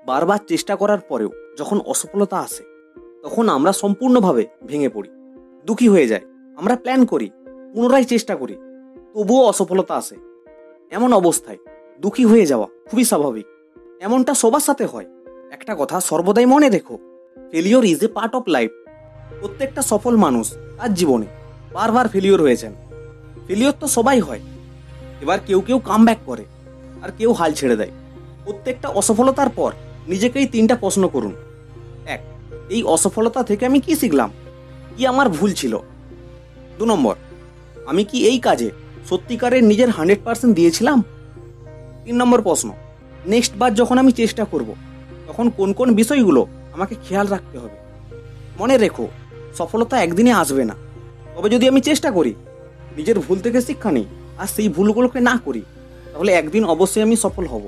বারবার চেষ্টা করার পরেও যখন অসফলতা আসে তখন আমরা সম্পূর্ণভাবে ভেঙে পড়ি, দুঃখী হয়ে যাই। আমরা প্ল্যান করি, পুনরায় চেষ্টা করি, তবুও অসফলতা আসে। এমন অবস্থায় দুঃখী হয়ে যাওয়া খুবই স্বাভাবিক। এমনটা সবার সাথে হয়। একটা কথা সর্বদাই মনে রেখো, failure is a part of life. প্রত্যেকটা সফল মানুষ তার জীবনে বারবার ফেলিওর হয়েছেন। ফেলিওর তো সবাই হয়। এবার কেউ কেউ কামব্যাক করে আর কেউ হাল ছেড়ে দেয়। প্রত্যেকটা অসফলতার পর নিজেকেই 3টা প্রশ্ন করুন। 1, এই অসফলতা থেকে আমি কি শিখলাম? কি আমার ভুল ছিল? 2 নম্বর, আমি কি এই কাজে সত্যিকারের নিজের 100% দিয়েছিলাম? 3 নম্বর প্রশ্ন, নেক্সট বার যখন আমি চেষ্টা করব তখন কোন কোন বিষয়গুলো আমাকে খেয়াল রাখতে হবে? মনে রেখো, সফলতা একদিনে আসবে না। তবে যদি আমি চেষ্টা করি, নিজের ভুল থেকে শিক্ষা নিই আর সেই ভুলগুলোকে না করি, তাহলে একদিন অবশ্যই আমি সফল হব।